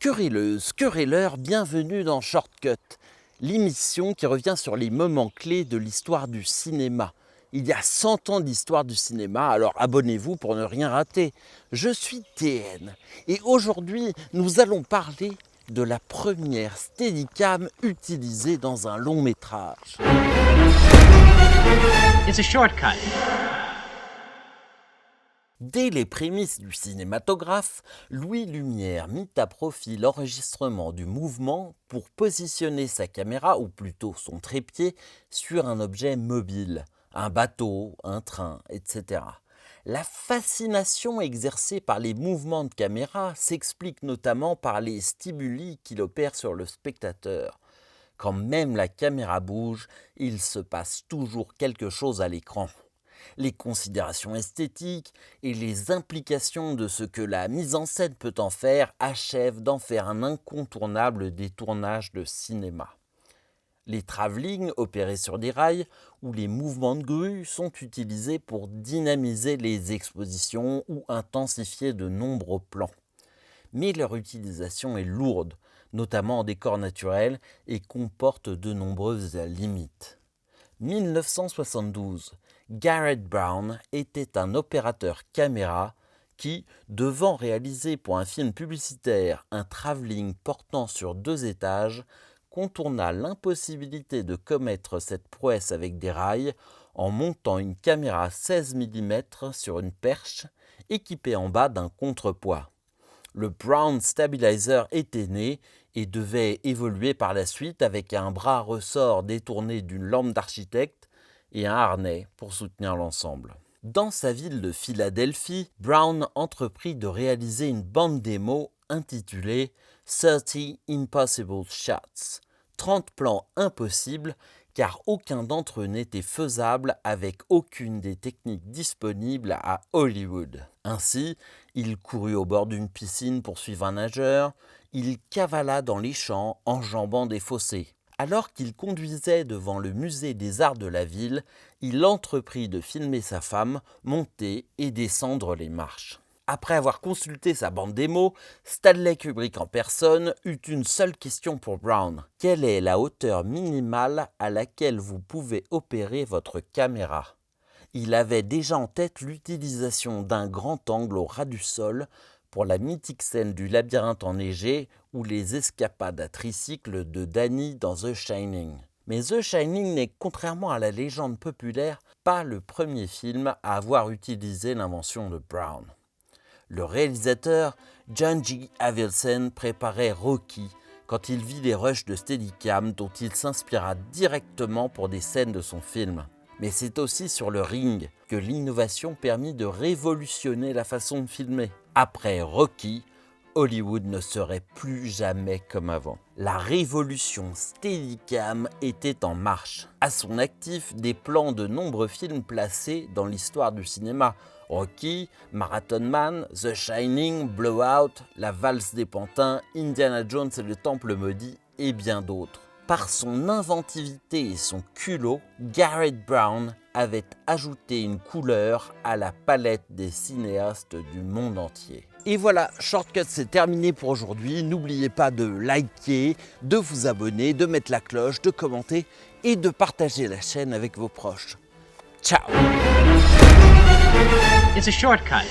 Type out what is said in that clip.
Querelleuses, querelleurs, bienvenue dans Shortcut, l'émission qui revient sur les moments clés de l'histoire du cinéma. Il y a 100 ans d'histoire du cinéma, alors abonnez-vous pour ne rien rater. Je suis TN et aujourd'hui nous allons parler de la première Steadicam utilisée dans un long métrage. It's a shortcut. Dès les prémices du cinématographe, Louis Lumière mit à profit l'enregistrement du mouvement pour positionner sa caméra, ou plutôt son trépied, sur un objet mobile, un bateau, un train, etc. La fascination exercée par les mouvements de caméra s'explique notamment par les stimuli qu'il opère sur le spectateur. Quand même la caméra bouge, il se passe toujours quelque chose à l'écran. Les considérations esthétiques et les implications de ce que la mise en scène peut en faire achèvent d'en faire un incontournable des tournages de cinéma. Les travelling opérés sur des rails ou les mouvements de grue sont utilisés pour dynamiser les expositions ou intensifier de nombreux plans. Mais leur utilisation est lourde, notamment en décor naturel, et comporte de nombreuses limites. 1972, Garrett Brown était un opérateur caméra qui, devant réaliser pour un film publicitaire un travelling portant sur 2 étages, contourna l'impossibilité de commettre cette prouesse avec des rails en montant une caméra 16 mm sur une perche équipée en bas d'un contrepoids. Le Brown Stabilizer était né et devait évoluer par la suite avec un bras ressort détourné d'une lampe d'architecte et un harnais pour soutenir l'ensemble. Dans sa ville de Philadelphie, Brown entreprit de réaliser une bande démo intitulée 30 Impossible Shots, 30 plans impossibles car aucun d'entre eux n'était faisable avec aucune des techniques disponibles à Hollywood. Ainsi, il courut au bord d'une piscine pour suivre un nageur, il cavala dans les champs enjambant des fossés. Alors qu'il conduisait devant le musée des arts de la ville, il entreprit de filmer sa femme monter et descendre les marches. Après avoir consulté sa bande démo, Stanley Kubrick en personne eut une seule question pour Brown. Quelle est la hauteur minimale à laquelle vous pouvez opérer votre caméra ? Il avait déjà en tête l'utilisation d'un grand angle au ras du sol pour la mythique scène du labyrinthe enneigé ou les escapades à tricycle de Danny dans The Shining. Mais The Shining n'est, contrairement à la légende populaire, pas le premier film à avoir utilisé l'invention de Brown. Le réalisateur John G. Avildsen préparait Rocky quand il vit les rushs de Steadicam dont il s'inspira directement pour des scènes de son film. Mais c'est aussi sur le ring que l'innovation permit de révolutionner la façon de filmer. Après Rocky, Hollywood ne serait plus jamais comme avant. La révolution Steadicam était en marche. À son actif, des plans de nombreux films placés dans l'histoire du cinéma. Rocky, Marathon Man, The Shining, Blowout, La valse des pantins, Indiana Jones et le Temple maudit et bien d'autres. Par son inventivité et son culot, Garrett Brown avait ajouté une couleur à la palette des cinéastes du monde entier. Et voilà, Shortcut c'est terminé pour aujourd'hui. N'oubliez pas de liker, de vous abonner, de mettre la cloche, de commenter et de partager la chaîne avec vos proches. Ciao! It's a shortcut.